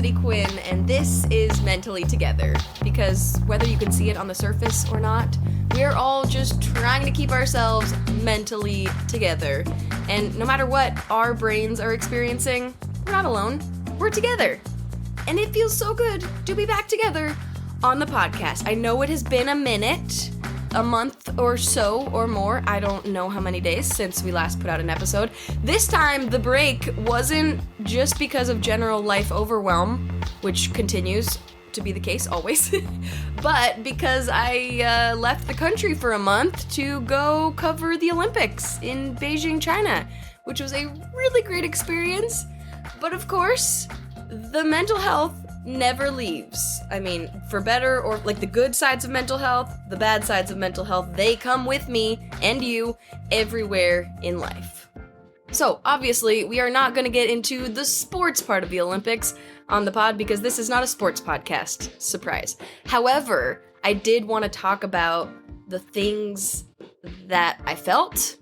Cassidy Quinn, and this is Mentally Together, because whether you can see it on the surface or not, we're all just trying to keep ourselves mentally together. And no matter what our brains are experiencing, we're not alone, we're together. And it feels so good to be back together on the podcast. I know it has been a minute, a month or so or more. I don't know how many days since we last put out an episode. This time, the break wasn't just because of general life overwhelm, which continues to be the case always, but because I left the country for a month to go cover the Olympics in Beijing, China, which was a really great experience. But of course, the mental health never leaves. I mean, for better or like the good sides of mental health, the bad sides of mental health, they come with me and you everywhere in life. So, obviously, we are not going to get into the sports part of the Olympics on the pod because this is not a sports podcast. Surprise. However, I did want to talk about the things that I felt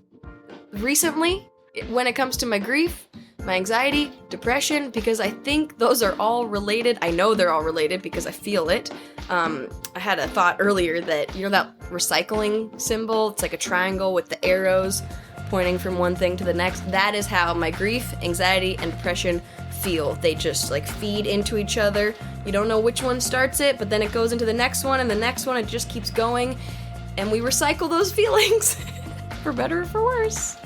recently when it comes to my grief, my anxiety, depression, because I think those are all related. I know they're all related because I feel it. I had a thought earlier that, you know that recycling symbol? It's like a triangle with the arrows pointing from one thing to the next. That is how my grief, anxiety, and depression feel. They just like feed into each other. You don't know which one starts it, but then it goes into the next one, and the next one, it just keeps going. And we recycle those feelings, for better or for worse.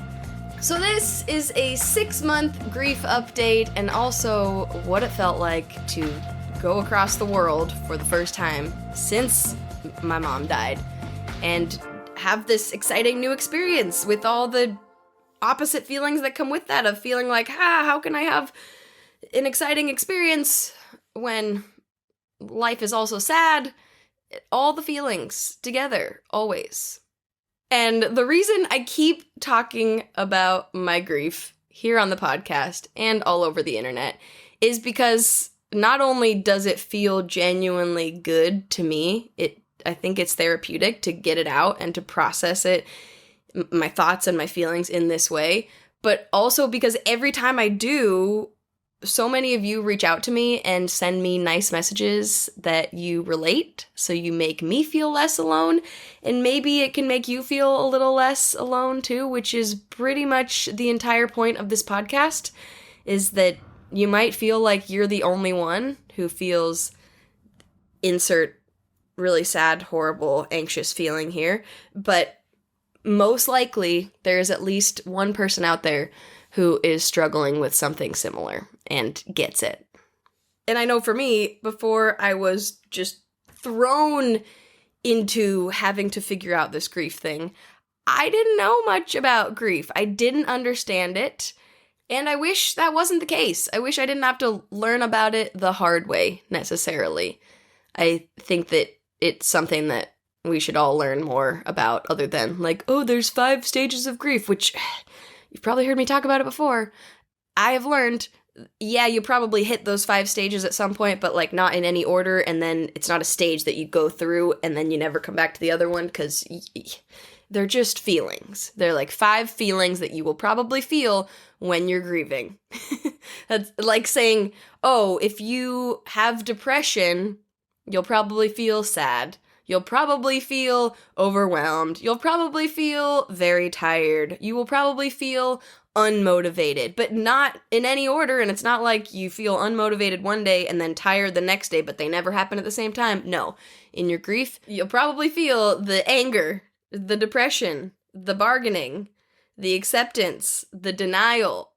So this is a 6-month grief update, and also what it felt like to go across the world for the first time since my mom died, and have this exciting new experience with all the opposite feelings that come with that, of feeling like, how can I have an exciting experience when life is also sad? All the feelings together, always. And the reason I keep talking about my grief here on the podcast and all over the internet is because not only does it feel genuinely good to me, I think it's therapeutic to get it out and to process it, my thoughts and my feelings in this way, but also because every time I do, so many of you reach out to me and send me nice messages that you relate, so you make me feel less alone, and maybe it can make you feel a little less alone too, which is pretty much the entire point of this podcast, is that you might feel like you're the only one who feels insert really sad, horrible, anxious feeling here, but most likely there's at least one person out there who is struggling with something similar and gets it. And I know for me, before I was just thrown into having to figure out this grief thing, I didn't know much about grief. I didn't understand it, and I wish that wasn't the case. I wish I didn't have to learn about it the hard way, necessarily. I think that it's something that we should all learn more about, other than like, oh, there's 5 stages of grief, which you've probably heard me talk about it before. I have learned, yeah, you probably hit those 5 stages at some point, but like not in any order, and then it's not a stage that you go through and then you never come back to the other one, because they're just feelings. They're like 5 feelings that you will probably feel when you're grieving. That's like saying, oh, if you have depression, you'll probably feel sad. You'll probably feel overwhelmed. You'll probably feel very tired. You will probably feel unmotivated, but not in any order. And it's not like you feel unmotivated one day and then tired the next day, but they never happen at the same time. No. In your grief, you'll probably feel the anger, the depression, the bargaining, the acceptance, the denial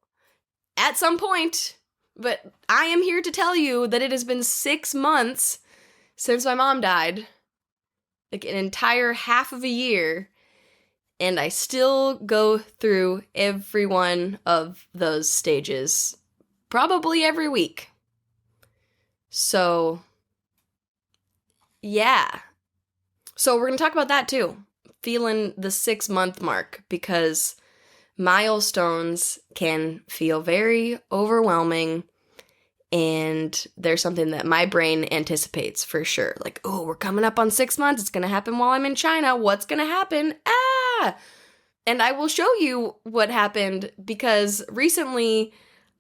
at some point. But I am here to tell you that it has been 6 months since my mom died. Like an entire half of a year, and I still go through every one of those stages, probably every week. So, yeah. So we're going to talk about that too, feeling the 6-month mark, because milestones can feel very overwhelming. And there's something that my brain anticipates for sure. Like, oh, we're coming up on 6 months. It's going to happen while I'm in China. What's going to happen? And I will show you what happened, because recently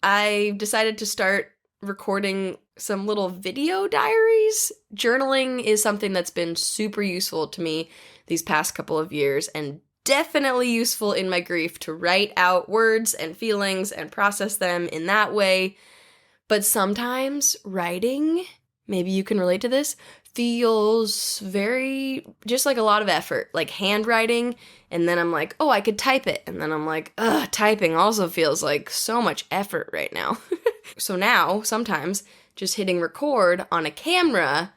I decided to start recording some little video diaries. Journaling is something that's been super useful to me these past couple of years, and definitely useful in my grief to write out words and feelings and process them in that way. But sometimes writing, maybe you can relate to this, feels very, just like a lot of effort, like handwriting, and then I'm like, oh, I could type it, and then I'm like, ugh, typing also feels like so much effort right now. So now, sometimes, just hitting record on a camera,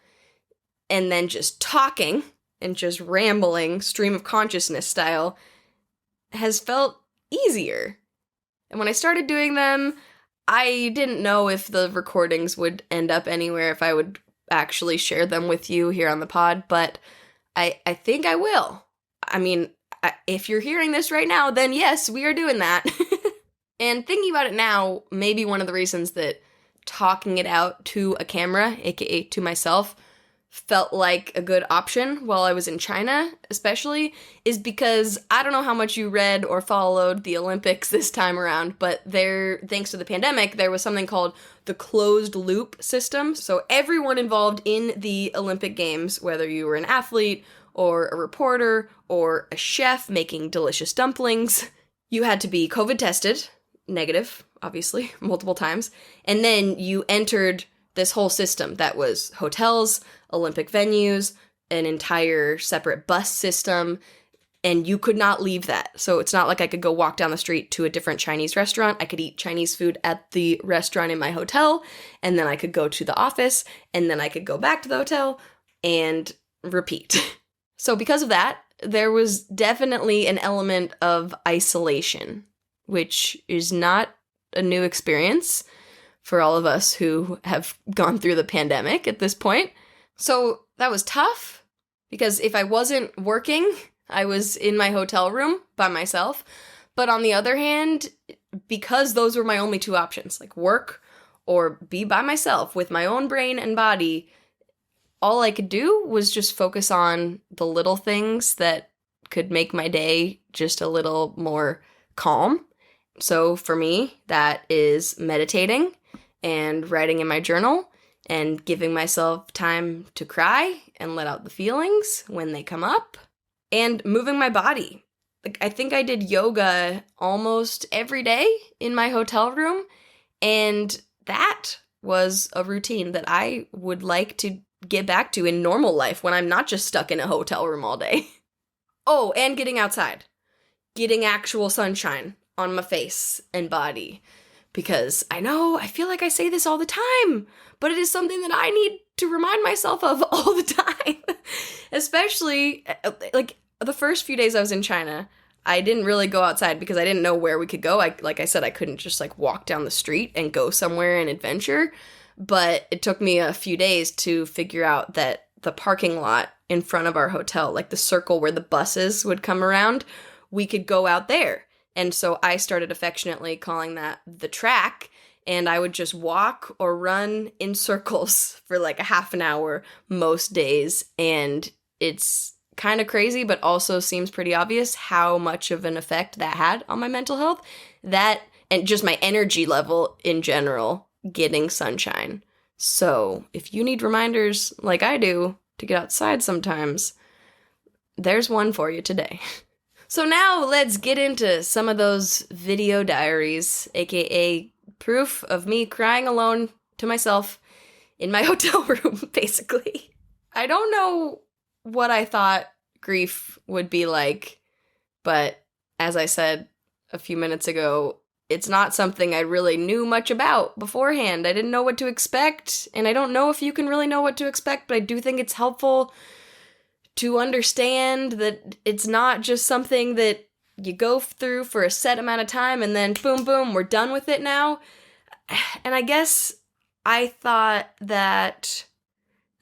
and then just talking, and just rambling, stream of consciousness style, has felt easier. And when I started doing them, I didn't know if the recordings would end up anywhere, if I would actually share them with you here on the pod, but I think I will. I mean, if you're hearing this right now, then yes, we are doing that. And thinking about it now, maybe one of the reasons that talking it out to a camera, aka to myself, felt like a good option while I was in China, especially, is because I don't know how much you read or followed the Olympics this time around, but thanks to the pandemic, there was something called the closed loop system. So everyone involved in the Olympic Games, whether you were an athlete or a reporter or a chef making delicious dumplings, you had to be COVID tested, negative, obviously, multiple times, and then you entered this whole system that was hotels, Olympic venues, an entire separate bus system, and you could not leave that. So it's not like I could go walk down the street to a different Chinese restaurant. I could eat Chinese food at the restaurant in my hotel, and then I could go to the office, and then I could go back to the hotel and repeat. So because of that, there was definitely an element of isolation, which is not a new experience for all of us who have gone through the pandemic at this point. So that was tough, because if I wasn't working, I was in my hotel room by myself. But on the other hand, because those were my only two options, like work or be by myself with my own brain and body, all I could do was just focus on the little things that could make my day just a little more calm. So for me, that is meditating and writing in my journal and giving myself time to cry and let out the feelings when they come up, and moving my body. Like, I think I did yoga almost every day in my hotel room, and that was a routine that I would like to get back to in normal life when I'm not just stuck in a hotel room all day. Oh, and getting outside. Getting actual sunshine on my face and body. Because I feel like I say this all the time, but it is something that I need to remind myself of all the time. Especially, like, the first few days I was in China, I didn't really go outside because I didn't know where we could go. Like I said, I couldn't just, like, walk down the street and go somewhere and adventure. But it took me a few days to figure out that the parking lot in front of our hotel, like the circle where the buses would come around, we could go out there. And so I started affectionately calling that the track, and I would just walk or run in circles for like a half an hour most days. And it's kind of crazy, but also seems pretty obvious how much of an effect that had on my mental health. That, and just my energy level in general, getting sunshine. So if you need reminders like I do to get outside sometimes, there's one for you today. So now let's get into some of those video diaries, aka proof of me crying alone to myself in my hotel room, basically. I don't know what I thought grief would be like, but as I said a few minutes ago, it's not something I really knew much about beforehand. I didn't know what to expect, and I don't know if you can really know what to expect, but I do think it's helpful to understand that it's not just something that you go through for a set amount of time and then boom, boom, we're done with it now. And I guess I thought that,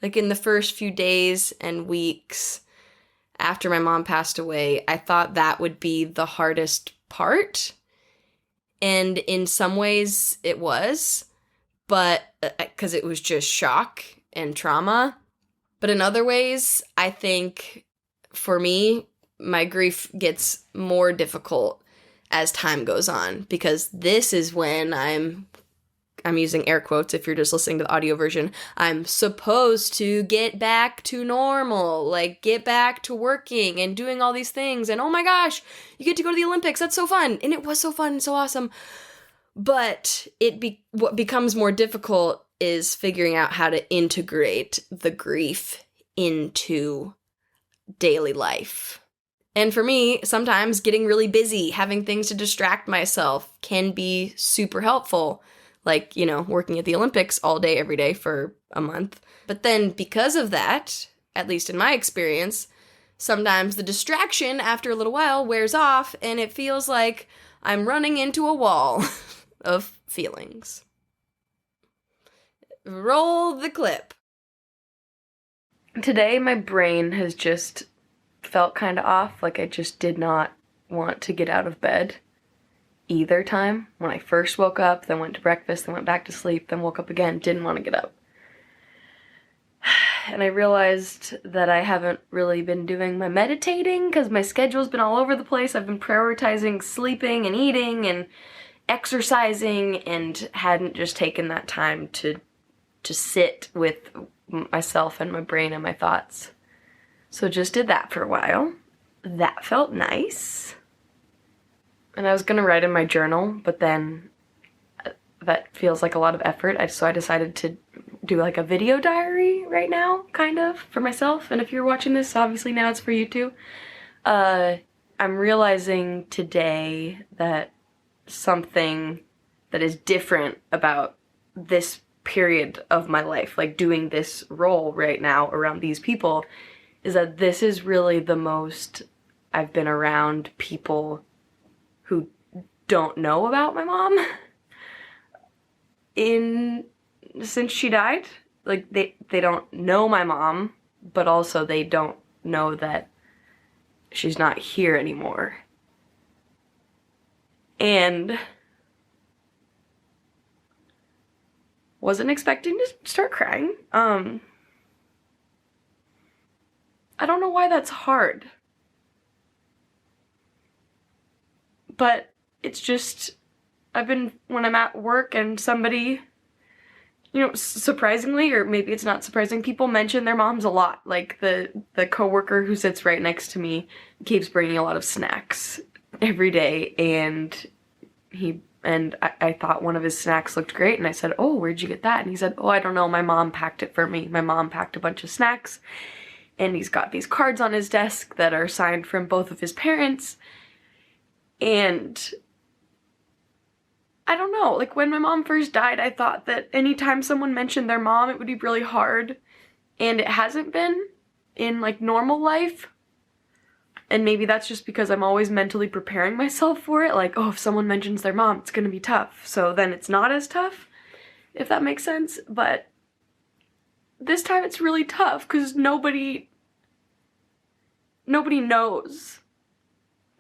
like, in the first few days and weeks after my mom passed away, I thought that would be the hardest part. And in some ways it was, but because it was just shock and trauma. But in other ways, I think, for me, my grief gets more difficult as time goes on, because this is when I'm I'm using air quotes if you're just listening to the audio version, I'm supposed to get back to normal, like get back to working and doing all these things, and oh my gosh, you get to go to the Olympics, that's so fun, and it was so fun and so awesome. But what becomes more difficult is figuring out how to integrate the grief into daily life. And for me, sometimes getting really busy, having things to distract myself can be super helpful. Like, working at the Olympics all day, every day for a month. But then because of that, at least in my experience, sometimes the distraction after a little while wears off and it feels like I'm running into a wall of feelings. Roll the clip. Today my brain has just felt kind of off, like I just did not want to get out of bed either time. When I first woke up, then went to breakfast, then went back to sleep, then woke up again, didn't want to get up. And I realized that I haven't really been doing my meditating because my schedule's been all over the place. I've been prioritizing sleeping and eating and exercising and hadn't just taken that time to sit with myself and my brain and my thoughts. So just did that for a while. That felt nice. And I was gonna write in my journal, but then that feels like a lot of effort. So I decided to do like a video diary right now, kind of, for myself. And if you're watching this, obviously now it's for you too. I'm realizing today that something that is different about this period of my life, like doing this role right now around these people, is that this is really the most I've been around people who don't know about my mom since she died. Like they don't know my mom, but also they don't know that she's not here anymore. And wasn't expecting to start crying. I don't know why that's hard. But it's just, when I'm at work and somebody, surprisingly, or maybe it's not surprising, people mention their moms a lot. Like the coworker who sits right next to me keeps bringing a lot of snacks every day, and I thought one of his snacks looked great, and I said, "Oh, where'd you get that?" And he said, "Oh, I don't know, my mom packed it for me. My mom packed a bunch of snacks." And he's got these cards on his desk that are signed from both of his parents. And I don't know, like when my mom first died, I thought that anytime someone mentioned their mom, it would be really hard. And it hasn't been in like normal life. And maybe that's just because I'm always mentally preparing myself for it. Like, oh, if someone mentions their mom, it's gonna be tough. So then it's not as tough, if that makes sense. But this time it's really tough because nobody knows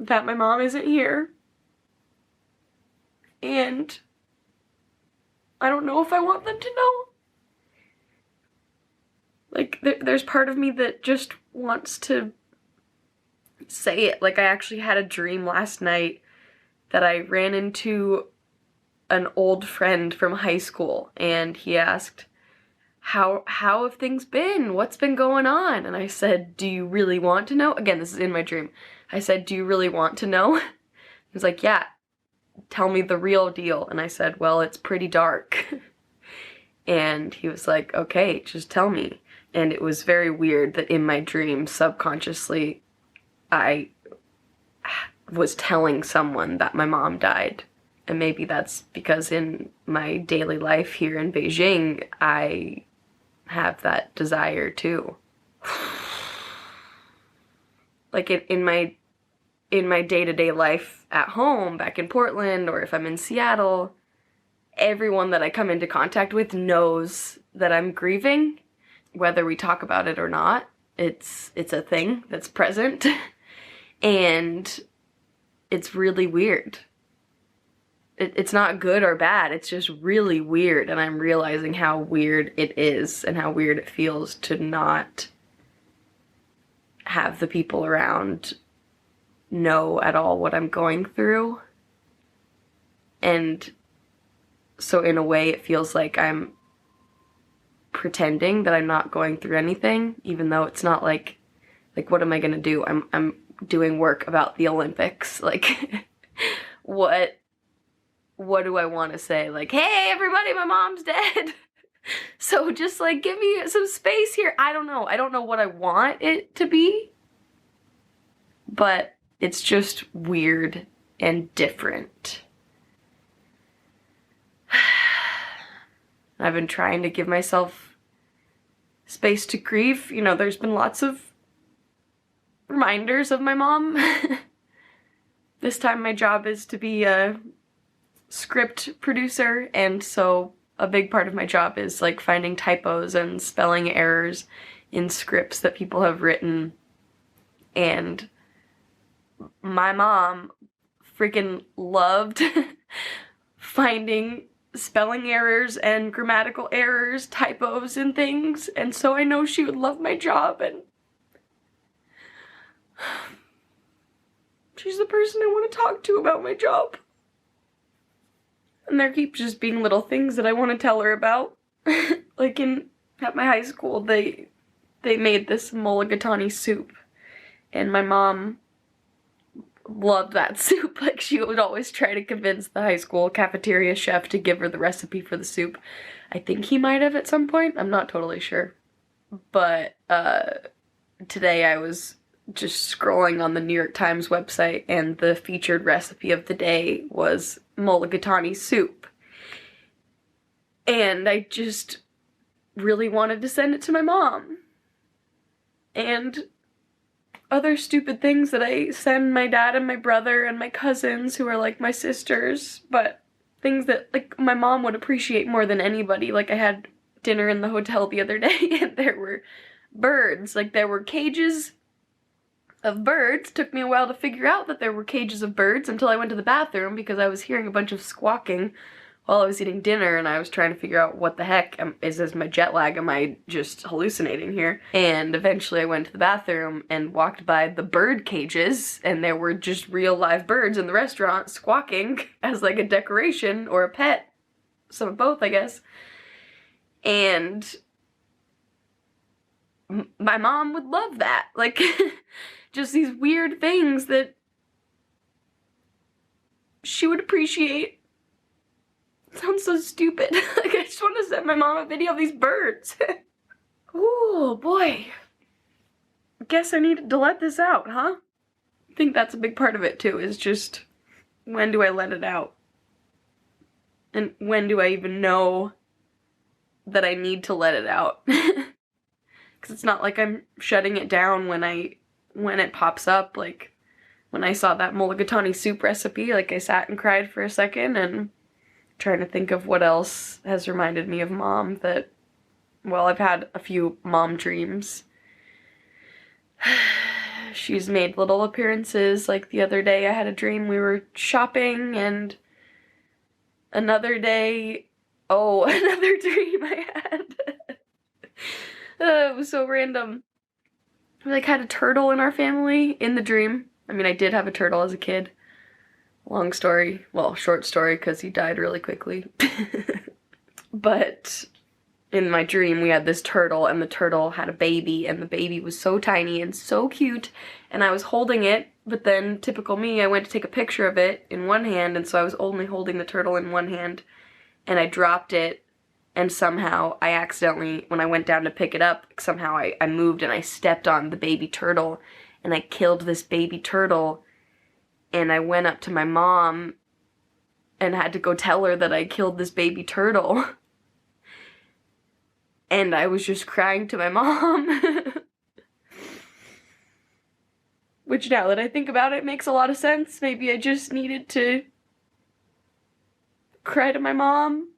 that my mom isn't here. And I don't know if I want them to know. Like, there's part of me that just wants to say it. Like, I actually had a dream last night that I ran into an old friend from high school, and he asked, how have things been? What's been going on? And I said, "Do you really want to know?" Again, this is in my dream. I said, "Do you really want to know?" He was like, "Yeah, tell me the real deal." And I said, "Well, it's pretty dark." And he was like, "Okay, just tell me." And it was very weird that in my dream, subconsciously, I was telling someone that my mom died. And maybe that's because in my daily life here in Beijing, I have that desire too. Like in my day-to-day life at home, back in Portland, or if I'm in Seattle, everyone that I come into contact with knows that I'm grieving, whether we talk about it or not. It's a thing that's present, and it's really weird. It's not good or bad, it's just really weird, and I'm realizing how weird it is and how weird it feels to not have the people around know at all what I'm going through. And So in a way, it feels like I'm pretending that I'm not going through anything, even though it's not like what am I gonna do? I'm doing work about the Olympics. Like, what do I want to say? Like, hey, everybody, my mom's dead. So just, like, give me some space here. I don't know. I don't know what I want it to be, but it's just weird and different. I've been trying to give myself space to grieve. You know, there's been lots of reminders of my mom. This time my job is to be a script producer, and so a big part of my job is like finding typos and spelling errors in scripts that people have written. And my mom freaking loved finding spelling errors and grammatical errors, typos and things, and so I know she would love my job, and she's the person I want to talk to about my job. And there keep just being little things that I want to tell her about. Like at my high school, they made this mulligatawny soup, and my mom loved that soup. Like, she would always try to convince the high school cafeteria chef to give her the recipe for the soup. I think he might have at some point. I'm not totally sure. But today I was just scrolling on the New York Times website, and the featured recipe of the day was mulligatawny soup. And I just really wanted to send it to my mom. And other stupid things that I send my dad and my brother and my cousins, who are like my sisters, but things that, like, my mom would appreciate more than anybody. Like, I had dinner in the hotel the other day, and there were birds. Like, there were cages of birds. Took me a while to figure out that there were cages of birds until I went to the bathroom, because I was hearing a bunch of squawking while I was eating dinner, and I was trying to figure out what the heck, is this my jet lag? Am I just hallucinating here? And eventually I went to the bathroom and walked by the bird cages, and there were just real live birds in the restaurant squawking as like a decoration or a pet. Some of both, I guess. And my mom would love that. Like, just these weird things that she would appreciate. Sounds so stupid. Like, I just want to send my mom a video of these birds. Ooh, boy. Guess I needed to let this out, huh? I think that's a big part of it, too, is just, when do I let it out? And when do I even know that I need to let it out? Because it's not like I'm shutting it down when it pops up. Like, when I saw that mulligatawny soup recipe, like, I sat and cried for a second, and trying to think of what else has reminded me of mom. That, well, I've had a few mom dreams. She's made little appearances. Like, the other day I had a dream we were shopping, and another day, another dream I had. It was so random. We, like, had a turtle in our family in the dream. I mean, I did have a turtle as a kid. Long story, well, short story, because he died really quickly. But in my dream, we had this turtle, and the turtle had a baby, and the baby was so tiny and so cute, and I was holding it, but then, typical me, I went to take a picture of it in one hand, and so I was only holding the turtle in one hand, and I dropped it, and somehow I accidentally, when I went down to pick it up, somehow I moved and I stepped on the baby turtle, and I killed this baby turtle. And I went up to my mom and had to go tell her that I killed this baby turtle. And I was just crying to my mom. Which, now that I think about it, makes a lot of sense. Maybe I just needed to cry to my mom.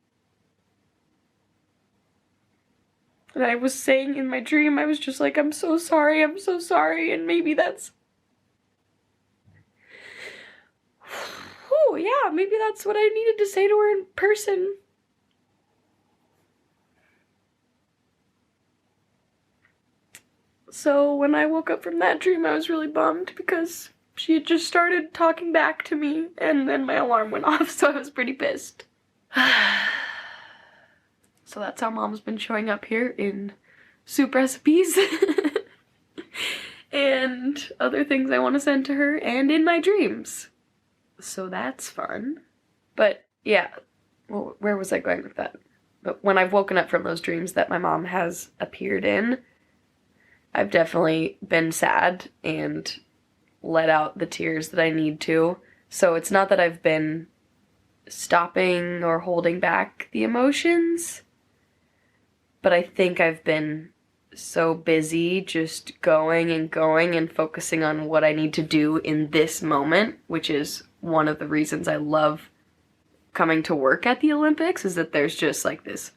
And I was saying in my dream, I was just like, I'm so sorry, and maybe that's... Oh, yeah, maybe that's what I needed to say to her in person. So when I woke up from that dream, I was really bummed because she had just started talking back to me, and then my alarm went off, so I was pretty pissed. So that's how Mom's been showing up here in soup recipes and other things I want to send to her and in my dreams. So that's fun. But yeah, well, where was I going with that? But when I've woken up from those dreams that my mom has appeared in, I've definitely been sad and let out the tears that I need to. So it's not that I've been stopping or holding back the emotions, but I think I've been so busy just going and focusing on what I need to do in this moment, which is one of the reasons I love coming to work at the Olympics, is that there's just like this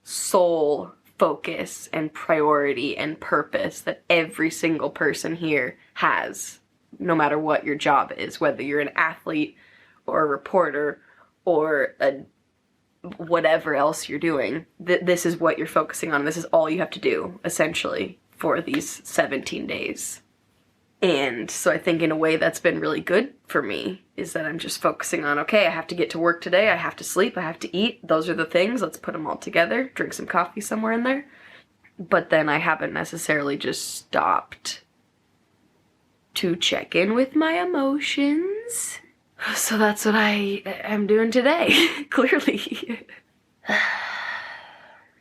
sole focus and priority and purpose that every single person here has, no matter what your job is, whether you're an athlete or a reporter or a whatever else you're doing. This is what you're focusing on. This is all you have to do, essentially, for these 17 days. And so I think in a way that's been really good for me, is that I'm just focusing on, okay, I have to get to work today, I have to sleep, I have to eat. Those are the things. Let's put them all together, drink some coffee somewhere in there. But then I haven't necessarily just stopped to check in with my emotions. So that's what I am doing today, clearly.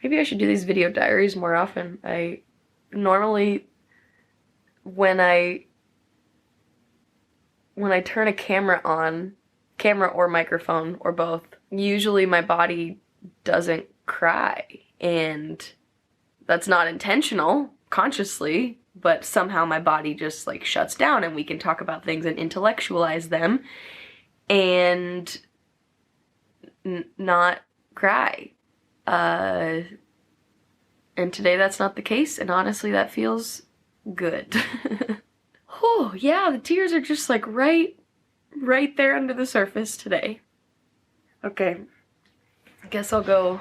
Maybe I should do these video diaries more often. I normally, when I turn a camera on, camera or microphone or both, usually my body doesn't cry. And that's not intentional, consciously, but somehow my body just like shuts down and we can talk about things and intellectualize them and not cry. And today that's not the case, and honestly that feels good. Oh, yeah, the tears are just like right there under the surface today. Okay, I guess I'll go.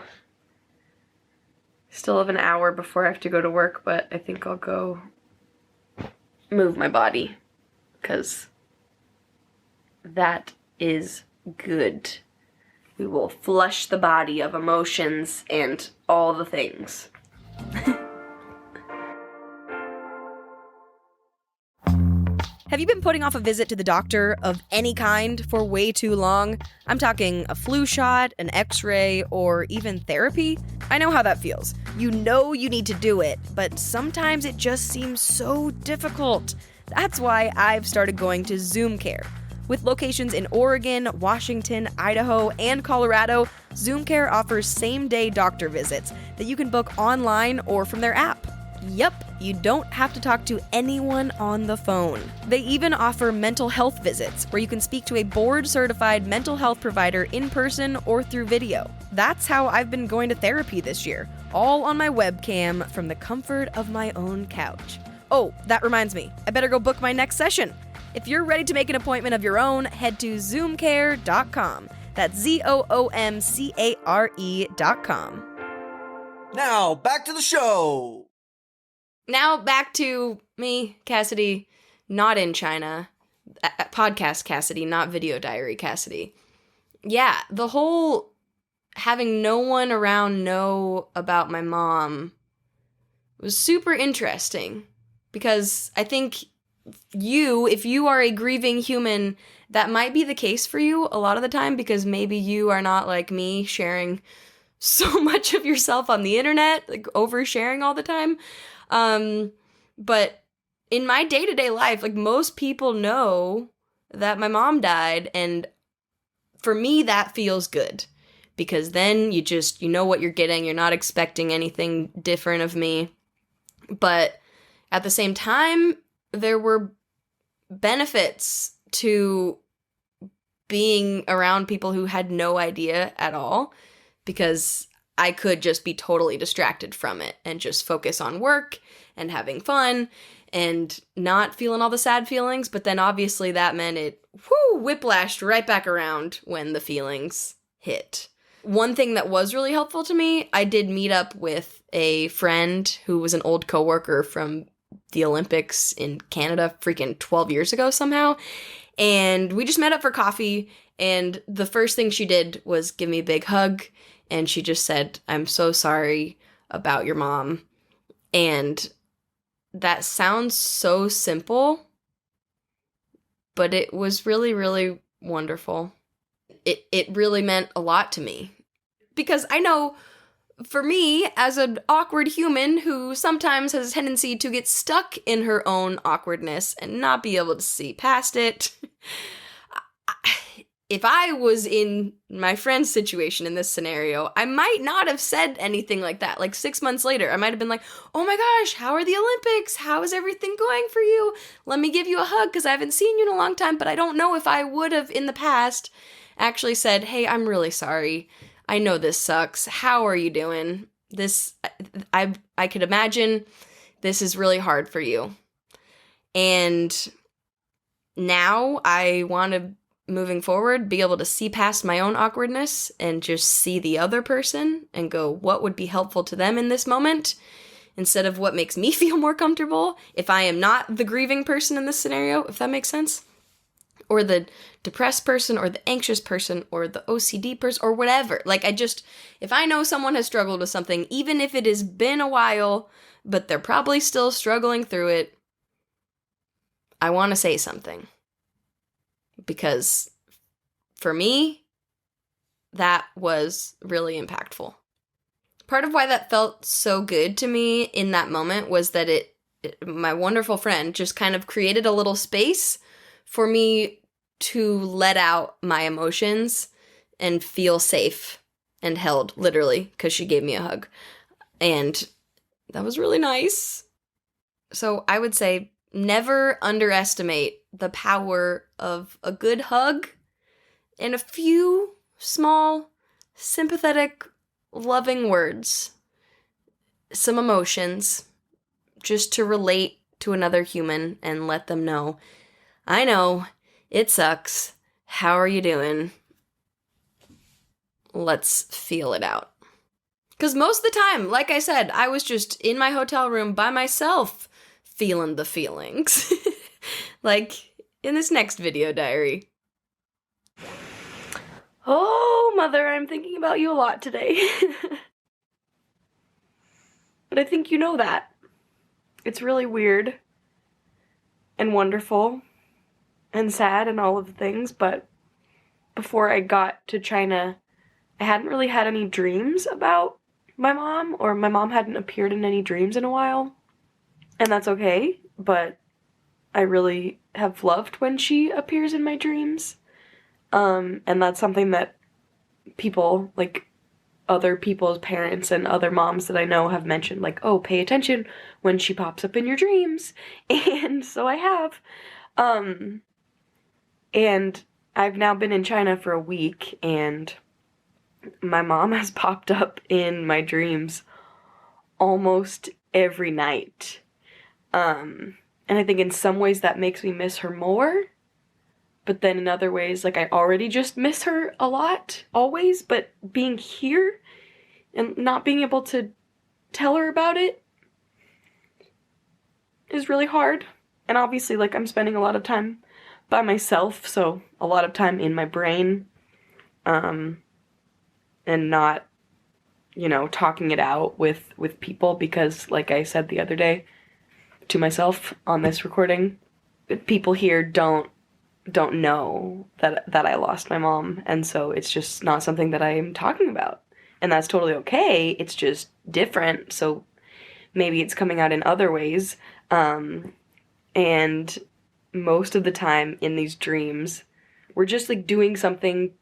Still have an hour before I have to go to work, but I think I'll go move my body, because that is good. We will flush the body of emotions and all the things. Have you been putting off a visit to the doctor of any kind for way too long? I'm talking a flu shot, an x-ray, or even therapy. I know how that feels. You know you need to do it, but sometimes it just seems so difficult. That's why I've started going to ZoomCare. With locations in Oregon, Washington, Idaho, and Colorado, ZoomCare offers same-day doctor visits that you can book online or from their app. Yep, you don't have to talk to anyone on the phone. They even offer mental health visits, where you can speak to a board-certified mental health provider in person or through video. That's how I've been going to therapy this year, all on my webcam from the comfort of my own couch. Oh, that reminds me, I better go book my next session. If you're ready to make an appointment of your own, head to ZoomCare.com. That's ZoomCare.com. Now, back to the show! Now back to me, Cassidy, not in China. Podcast Cassidy, not video diary Cassidy. Yeah, the whole having no one around know about my mom was super interesting, because I think if you are a grieving human, that might be the case for you a lot of the time, because maybe you are not like me, sharing so much of yourself on the internet, like oversharing all the time. But in my day-to-day life, like, most people know that my mom died, and for me that feels good, because then you know what you're getting. You're not expecting anything different of me. But at the same time, there were benefits to being around people who had no idea at all, because I could just be totally distracted from it and just focus on work and having fun and not feeling all the sad feelings. But then obviously that meant it whiplashed right back around when the feelings hit. One thing that was really helpful to me, I did meet up with a friend who was an old coworker from the Olympics in Canada freaking 12 years ago somehow. And we just met up for coffee, and the first thing she did was give me a big hug and she just said, "I'm so sorry about your mom." And that sounds so simple, but it was really, really wonderful. It really meant a lot to me. Because I know, for me, as an awkward human who sometimes has a tendency to get stuck in her own awkwardness and not be able to see past it, if I was in my friend's situation in this scenario, I might not have said anything like that. Like 6 months later, I might have been like, "Oh my gosh, how are the Olympics? How is everything going for you? Let me give you a hug because I haven't seen you in a long time." But I don't know if I would have in the past actually said, "Hey, I'm really sorry. I know this sucks. How are you doing? I could imagine this is really hard for you." And now I want to, moving forward, be able to see past my own awkwardness and just see the other person and go, what would be helpful to them in this moment instead of what makes me feel more comfortable if I am not the grieving person in this scenario, if that makes sense. Or the depressed person or the anxious person or the OCD person or whatever. Like if I know someone has struggled with something, even if it has been a while, but they're probably still struggling through it, I want to say something. Because for me, that was really impactful. Part of why that felt so good to me in that moment was that my wonderful friend just kind of created a little space for me to let out my emotions and feel safe and held, literally, because she gave me a hug. And that was really nice. So I would say never underestimate the power of a good hug and a few small, sympathetic, loving words. Some emotions, just to relate to another human and let them know, "I know, it sucks. How are you doing? Let's feel it out." Because most of the time, like I said, I was just in my hotel room by myself feeling the feelings. Like in this next video diary. Oh, Mother, I'm thinking about you a lot today. But I think you know that. It's really weird and wonderful and sad and all of the things, but before I got to China, I hadn't really had any dreams about my mom, or my mom hadn't appeared in any dreams in a while. And that's okay, but I really have loved when she appears in my dreams. And that's something that people, like other people's parents and other moms that I know have mentioned, like, "Oh, pay attention when she pops up in your dreams." And so I have. And I've now been in China for a week, and my mom has popped up in my dreams almost every night. And I think in some ways that makes me miss her more, but then in other ways, like, I already just miss her a lot, always, but being here and not being able to tell her about it is really hard. And obviously, like, I'm spending a lot of time by myself, so a lot of time in my brain, and not, talking it out with people, because, like I said the other day to myself on this recording, people here don't know that I lost my mom, and so it's just not something that I'm talking about. And that's totally okay, it's just different, so maybe it's coming out in other ways. And most of the time in these dreams, we're just, like, doing something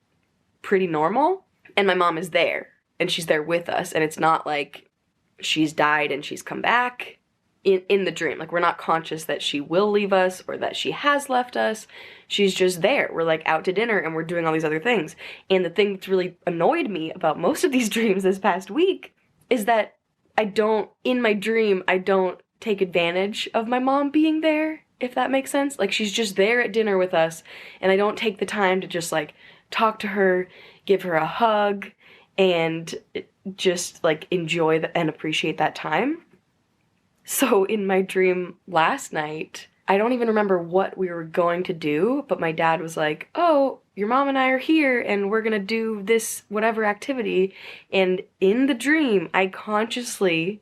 pretty normal, and my mom is there, and she's there with us, and it's not like she's died and she's come back in the dream. Like, we're not conscious that she will leave us or that she has left us. She's just there. We're, like, out to dinner and we're doing all these other things. And the thing that's really annoyed me about most of these dreams this past week is that in my dream, I don't take advantage of my mom being there, if that makes sense. Like, she's just there at dinner with us, and I don't take the time to just, like, talk to her, give her a hug, and just, like, enjoy and appreciate that time. So in my dream last night, I don't even remember what we were going to do, but my dad was like, oh, your mom and I are here and we're gonna do this whatever activity. And in the dream, I consciously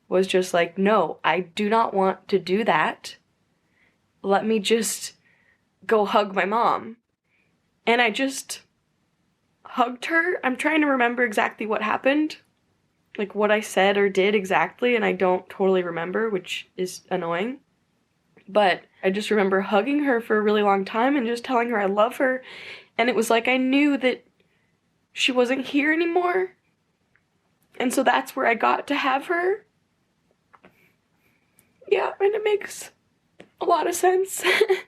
was just like, no, I do not want to do that. Let me just go hug my mom. And I just hugged her. I'm trying to remember exactly what happened, like what I said or did exactly, and I don't totally remember, which is annoying. But I just remember hugging her for a really long time and just telling her I love her. And it was like I knew that she wasn't here anymore. And so that's where I got to have her. Yeah, and it makes a lot of sense. I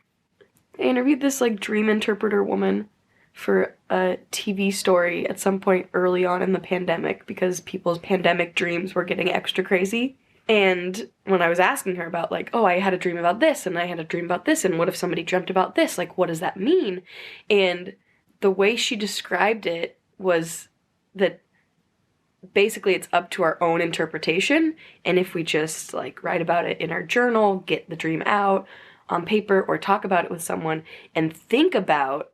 interviewed this like dream interpreter woman for a TV story at some point early on in the pandemic because people's pandemic dreams were getting extra crazy. And when I was asking her about like, oh, I had a dream about this and I had a dream about this and what if somebody dreamt about this? Like, what does that mean? And the way she described it was that basically it's up to our own interpretation. And if we just like write about it in our journal, get the dream out on paper or talk about it with someone and think about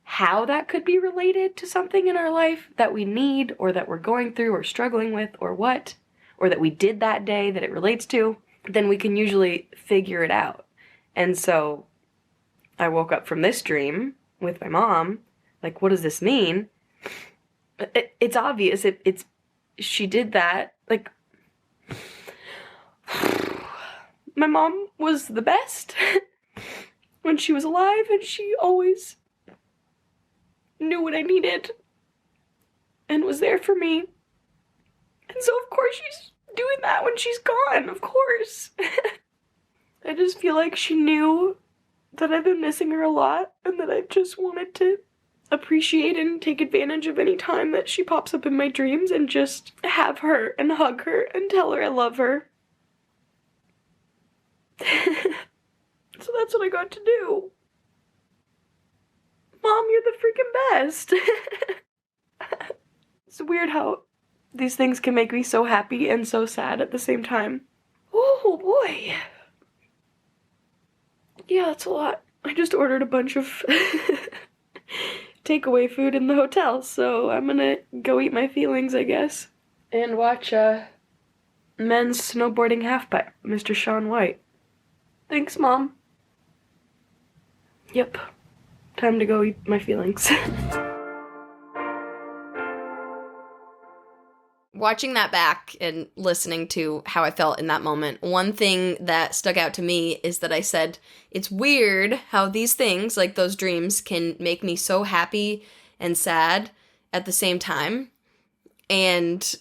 how that could be related to something in our life that we need or that we're going through or struggling with or what, or that we did that day that it relates to, then we can usually figure it out. And so I woke up from this dream with my mom, like, what does this mean? It's obvious. She did that. Like, my mom was the best when she was alive, and she always knew what I needed and was there for me. And so, of course, she's doing that when she's gone, of course. I just feel like she knew that I've been missing her a lot and that I just wanted to appreciate and take advantage of any time that she pops up in my dreams and just have her and hug her and tell her I love her. So that's what I got to do. Mom, you're the freaking best. It's weird how these things can make me so happy and so sad at the same time. Oh boy. Yeah, that's a lot. I just ordered a bunch of takeaway food in the hotel, so I'm gonna go eat my feelings, I guess. And watch Men's Snowboarding Halfpipe, Mr. Shaun White. Thanks, Mom. Yep. Time to go eat my feelings. Watching that back and listening to how I felt in that moment, one thing that stuck out to me is that I said, it's weird how these things, like those dreams, can make me so happy and sad at the same time. And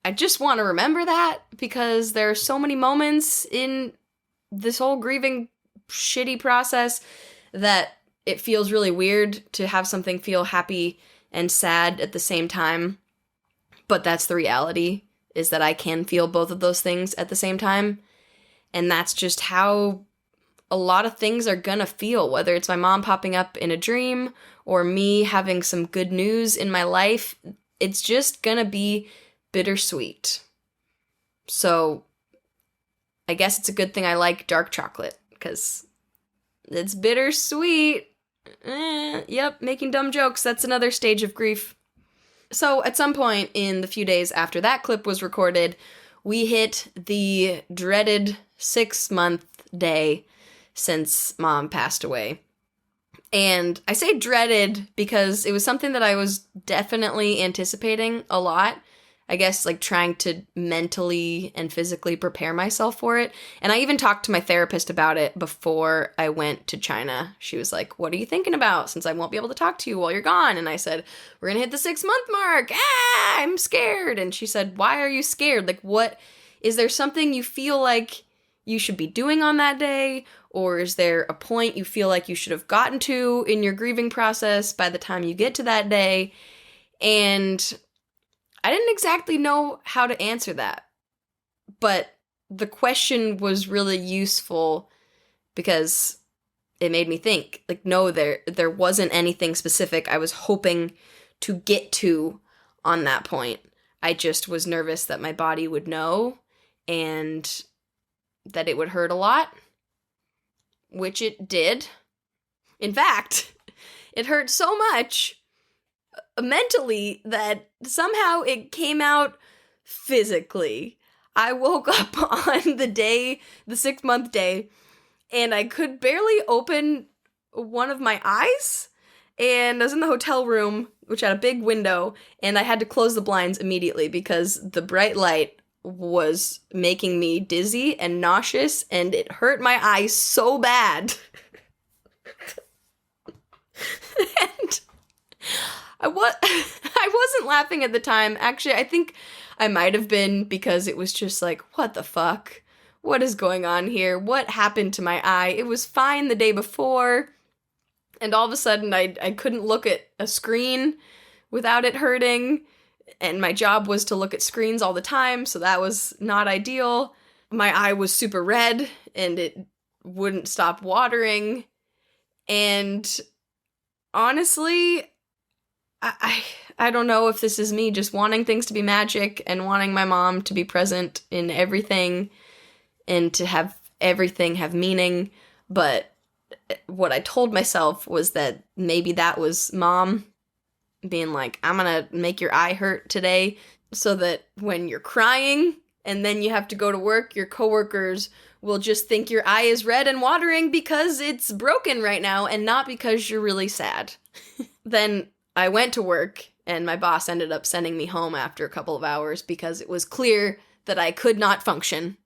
I just want to remember that because there are so many moments in this whole grieving shitty process that it feels really weird to have something feel happy and sad at the same time. But that's the reality, is that I can feel both of those things at the same time. And that's just how a lot of things are gonna feel, whether it's my mom popping up in a dream or me having some good news in my life. It's just gonna be bittersweet. So I guess it's a good thing I like dark chocolate, because it's bittersweet. Yep, making dumb jokes, that's another stage of grief. So at some point in the few days after that clip was recorded, we hit the dreaded 6-month day since Mom passed away. And I say dreaded because it was something that I was definitely anticipating a lot. I guess like trying to mentally and physically prepare myself for it. And I even talked to my therapist about it before I went to China. She was like, what are you thinking about since I won't be able to talk to you while you're gone? And I said, we're going to hit the 6-month mark. I'm scared. And she said, why are you scared? Like, what, is there something you feel like you should be doing on that day? Or is there a point you feel like you should have gotten to in your grieving process by the time you get to that day? And I didn't exactly know how to answer that, but the question was really useful because it made me think, like, no, there wasn't anything specific I was hoping to get to on that point. I just was nervous that my body would know and that it would hurt a lot. which it did. In fact, it hurt so much mentally that somehow it came out physically. I woke up on the 6-month day, and I could barely open one of my eyes. And I was in the hotel room, which had a big window, and I had to close the blinds immediately because the bright light was making me dizzy and nauseous, and it hurt my eyes so bad. And I wasn't laughing at the time. Actually, I think I might have been, because it was just like, what the fuck? What is going on here? What happened to my eye? It was fine the day before, and all of a sudden I couldn't look at a screen without it hurting, and my job was to look at screens all the time, so that was not ideal. My eye was super red, and it wouldn't stop watering, and honestly, I don't know if this is me just wanting things to be magic and wanting my mom to be present in everything and to have everything have meaning, but what I told myself was that maybe that was Mom being like, I'm gonna make your eye hurt today so that when you're crying and then you have to go to work, your coworkers will just think your eye is red and watering because it's broken right now and not because you're really sad. Then I went to work, and my boss ended up sending me home after a couple of hours because it was clear that I could not function.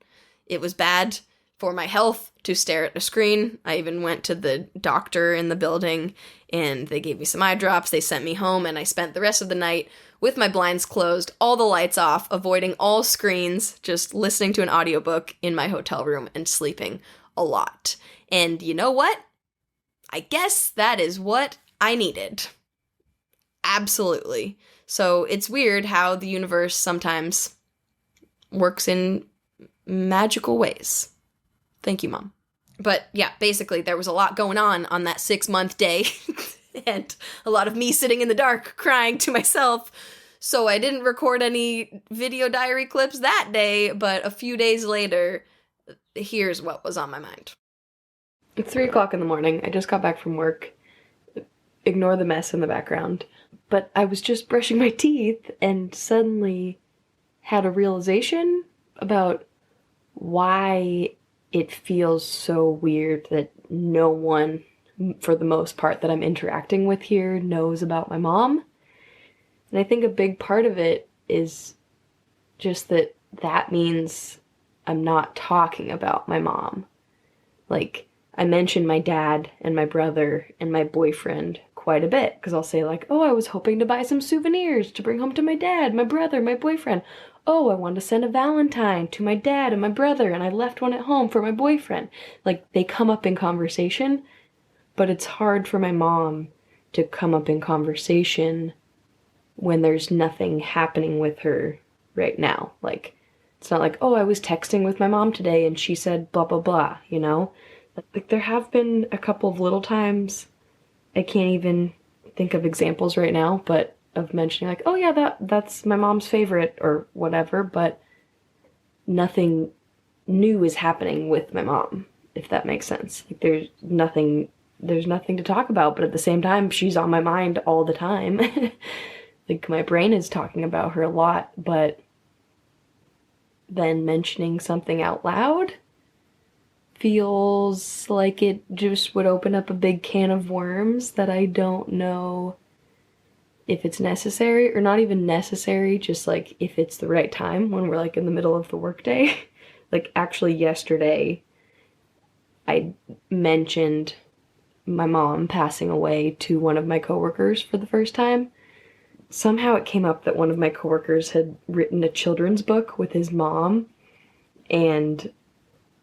It was bad for my health to stare at a screen. I even went to the doctor in the building, and they gave me some eye drops. They sent me home, and I spent the rest of the night with my blinds closed, all the lights off, avoiding all screens, just listening to an audiobook in my hotel room and sleeping a lot. And you know what? I guess that is what I needed. Absolutely. So it's weird how the universe sometimes works in magical ways. Thank you, Mom. But yeah, basically there was a lot going on that 6-month day and a lot of me sitting in the dark crying to myself. So I didn't record any video diary clips that day, but a few days later, here's what was on my mind. It's 3 o'clock in the morning. I just got back from work. Ignore the mess in the background. But I was just brushing my teeth and suddenly had a realization about why it feels so weird that no one, for the most part, that I'm interacting with here knows about my mom. And I think a big part of it is just that means I'm not talking about my mom. Like, I mention my dad and my brother and my boyfriend quite a bit, because I'll say like, oh, I was hoping to buy some souvenirs to bring home to my dad, my brother, my boyfriend. Oh, I wanted to send a Valentine to my dad and my brother, and I left one at home for my boyfriend. Like, they come up in conversation, but it's hard for my mom to come up in conversation when there's nothing happening with her right now. Like, it's not like, oh, I was texting with my mom today and she said blah, blah, blah, you know? Like, there have been a couple of little times, I can't even think of examples right now, but of mentioning like, oh yeah, that's my mom's favorite or whatever, but nothing new is happening with my mom, if that makes sense. Like, there's nothing to talk about, but at the same time, she's on my mind all the time. Like, my brain is talking about her a lot, but then mentioning something out loud feels like it just would open up a big can of worms that I don't know if it's necessary, or not even necessary, just like if it's the right time when we're like in the middle of the workday. Like, actually yesterday, I mentioned my mom passing away to one of my coworkers for the first time. Somehow it came up that one of my coworkers had written a children's book with his mom, and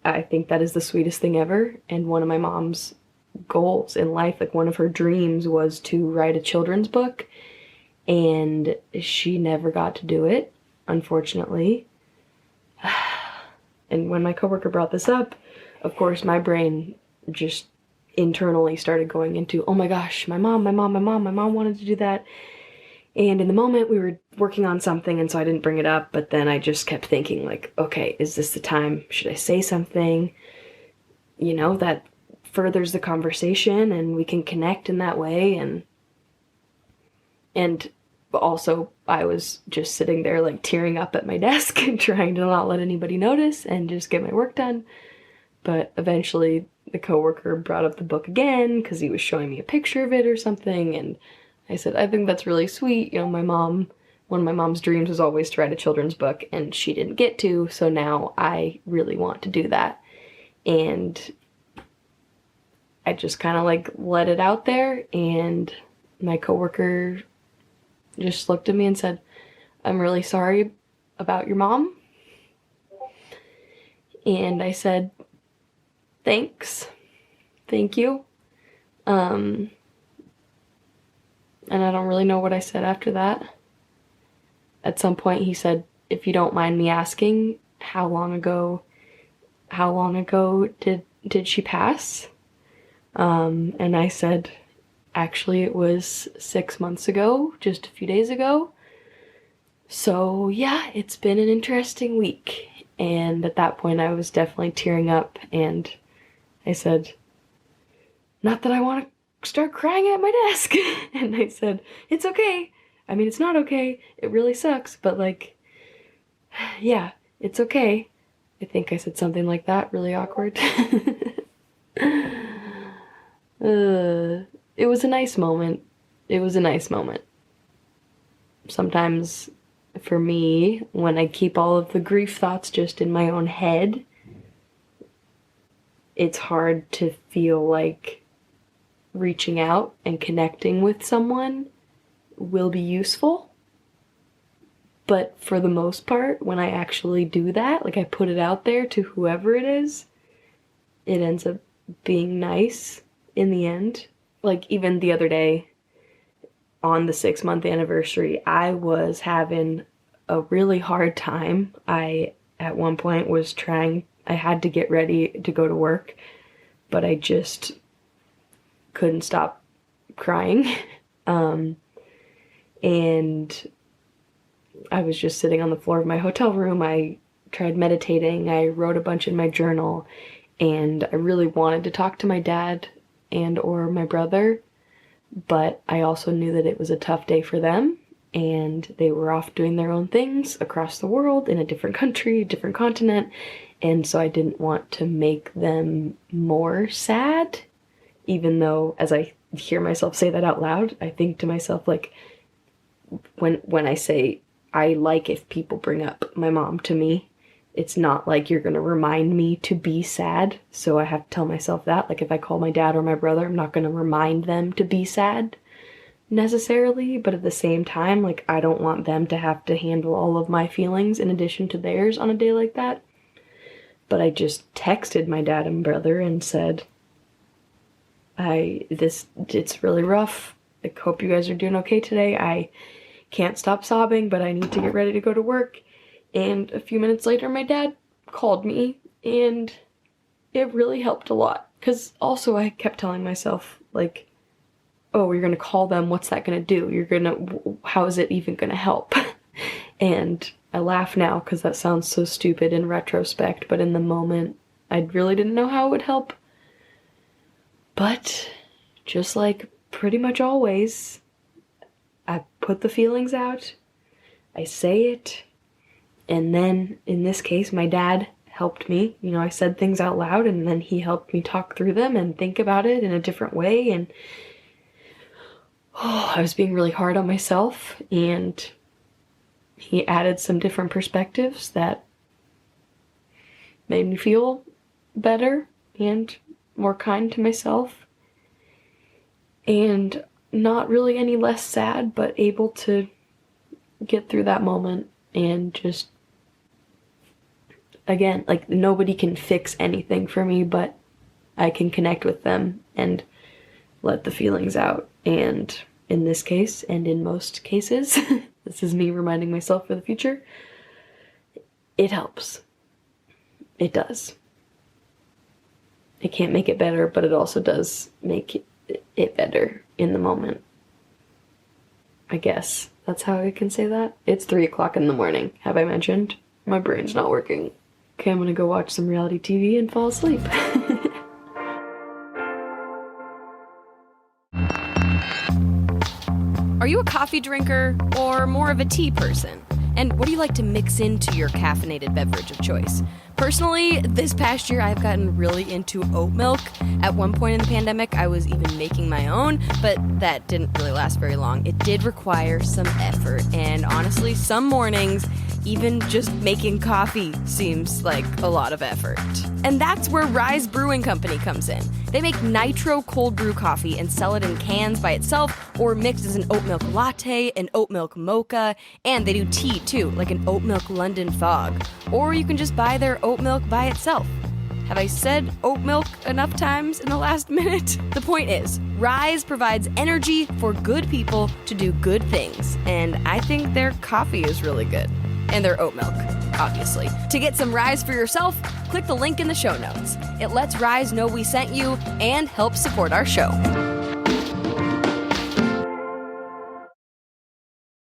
I think that is the sweetest thing ever. And one of my mom's goals in life, like one of her dreams, was to write a children's book, and she never got to do it, unfortunately. And when my coworker brought this up, of course my brain just internally started going into, oh my gosh, my mom wanted to do that. And in the moment we were working on something, and so I didn't bring it up, but then I just kept thinking like, okay, is this the time? Should I say something? You know, that furthers the conversation and we can connect in that way. And also I was just sitting there like tearing up at my desk and trying to not let anybody notice and just get my work done. But eventually the coworker brought up the book again because he was showing me a picture of it or something, and I said, I think that's really sweet. You know, one of my mom's dreams was always to write a children's book, and she didn't get to, so now I really want to do that. And I just kind of like let it out there, and my coworker just looked at me and said, I'm really sorry about your mom. And I said, thanks. Thank you. And I don't really know what I said after that. At some point he said, if you don't mind me asking, how long ago did she pass? And I said, actually it was 6 months ago, just a few days ago. So yeah, it's been an interesting week. And at that point I was definitely tearing up, and I said, not that I want to start crying at my desk. And I said, it's okay. I mean, it's not okay. It really sucks, but like, yeah, it's okay. I think I said something like that, really awkward. It was a nice moment. It was a nice moment. Sometimes, for me, when I keep all of the grief thoughts just in my own head, it's hard to feel like reaching out and connecting with someone will be useful. But for the most part, when I actually do that, like I put it out there to whoever it is, it ends up being nice in the end. Like even the other day, on the 6-month anniversary, I was having a really hard time. I, at one point, I had to get ready to go to work, but I just couldn't stop crying. And I was just sitting on the floor of my hotel room. I tried meditating. I wrote a bunch in my journal, and I really wanted to talk to my dad and or my brother, but I also knew that it was a tough day for them, and they were off doing their own things across the world in a different country, a different continent, and so I didn't want to make them more sad, even though as I hear myself say that out loud, I think to myself, like, when I say I like if people bring up my mom to me, it's not like you're gonna remind me to be sad, so I have to tell myself that. Like if I call my dad or my brother, I'm not gonna remind them to be sad necessarily, but at the same time, like I don't want them to have to handle all of my feelings in addition to theirs on a day like that. But I just texted my dad and brother and said, it's really rough. I hope you guys are doing okay today. I can't stop sobbing, but I need to get ready to go to work. And a few minutes later, my dad called me, and it really helped a lot. Because also I kept telling myself, like, oh, you're going to call them. What's that going to do? How is it even going to help? And I laugh now because that sounds so stupid in retrospect, but in the moment, I really didn't know how it would help. But just like pretty much always, I put the feelings out, I say it, and then in this case, my dad helped me. You know, I said things out loud, and then he helped me talk through them and think about it in a different way, and I was being really hard on myself, and he added some different perspectives that made me feel better and more kind to myself, and not really any less sad, but able to get through that moment and just, again, like nobody can fix anything for me, but I can connect with them and let the feelings out. And in this case, and in most cases, this is me reminding myself for the future, it helps. It does. It can't make it better, but it also does make it better in the moment. I guess that's how I can say that. It's 3 o'clock in the morning. Have I mentioned? My brain's not working. Okay, I'm gonna go watch some reality TV and fall asleep. Are you a coffee drinker or more of a tea person? And what do you like to mix into your caffeinated beverage of choice? Personally, this past year I've gotten really into oat milk. At one point in the pandemic, I was even making my own, but that didn't really last very long. It did require some effort, and honestly, some mornings, even just making coffee seems like a lot of effort. And that's where Rise Brewing Company comes in. They make Nitro cold brew coffee and sell it in cans by itself or mixed as an oat milk latte, an oat milk mocha, and they do tea too, like an oat milk London fog. Or you can just buy their oat milk by itself. Have I said oat milk enough times in the last minute? The point is, Rise provides energy for good people to do good things, and I think their coffee is really good. And their oat milk, obviously. To get some Rise for yourself, click the link in the show notes. It lets Rise know we sent you and helps support our show.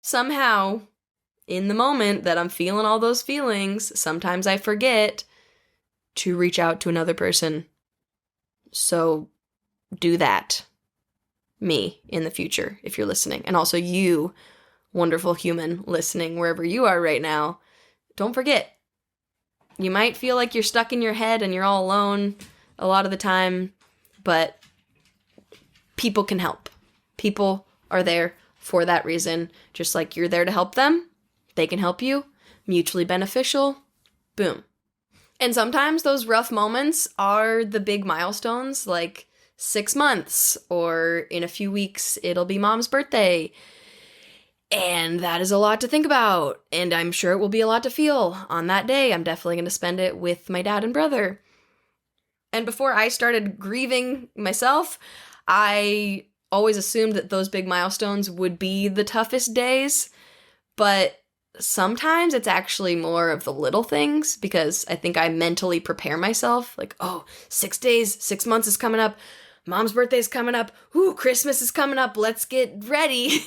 Somehow, in the moment that I'm feeling all those feelings, sometimes I forget to reach out to another person. So do that. Me in the future, if you're listening. And also you, wonderful human listening wherever you are right now, don't forget. You might feel like you're stuck in your head and you're all alone a lot of the time, but people can help. People are there for that reason. Just like you're there to help them, they can help you. Mutually beneficial. Boom. And sometimes those rough moments are the big milestones, like 6 months, or in a few weeks, it'll be mom's birthday. And that is a lot to think about, and I'm sure it will be a lot to feel on that day. I'm definitely going to spend it with my dad and brother. And before I started grieving myself, I always assumed that those big milestones would be the toughest days, but sometimes it's actually more of the little things, because I think I mentally prepare myself, like, oh, 6 days, 6 months is coming up, mom's birthday is coming up, ooh, Christmas is coming up, let's get ready.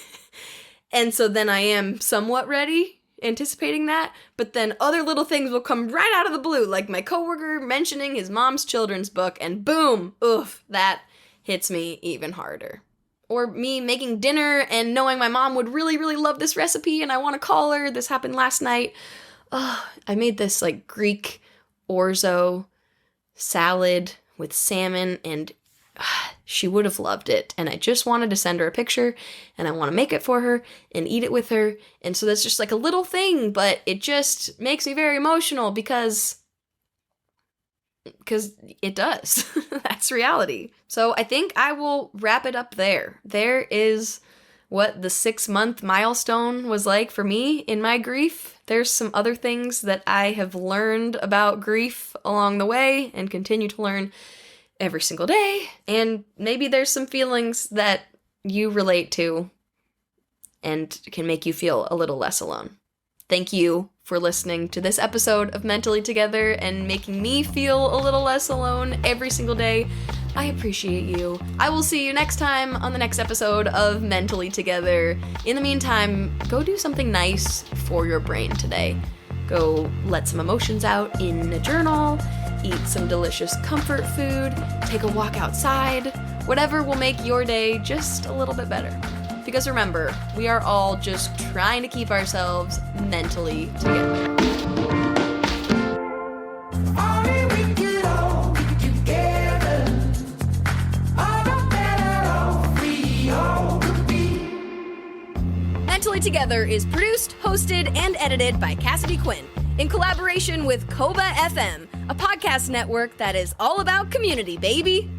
And so then I am somewhat ready, anticipating that, but then other little things will come right out of the blue, like my coworker mentioning his mom's children's book, and boom, oof, that hits me even harder. Or me making dinner and knowing my mom would really, really love this recipe and I want to call her. This happened last night. I made this like Greek orzo salad with salmon, and she would have loved it, and I just wanted to send her a picture, and I want to make it for her and eat it with her, and so that's just like a little thing, but it just makes me very emotional because it does. That's reality. So I think I will wrap it up there. There is what the 6-month milestone was like for me in my grief. There's some other things that I have learned about grief along the way and continue to learn every single day, and maybe there's some feelings that you relate to and can make you feel a little less alone. Thank you for listening to this episode of Mentally Together and making me feel a little less alone every single day. I appreciate you. I will see you next time on the next episode of Mentally Together. In the meantime, go do something nice for your brain today. Go let some emotions out in a journal, eat some delicious comfort food, take a walk outside, whatever will make your day just a little bit better. Because remember, we are all just trying to keep ourselves mentally together. Mentally Together is produced, hosted, and edited by Cassidy Quinn in collaboration with Koba FM, a podcast network that is all about community, baby.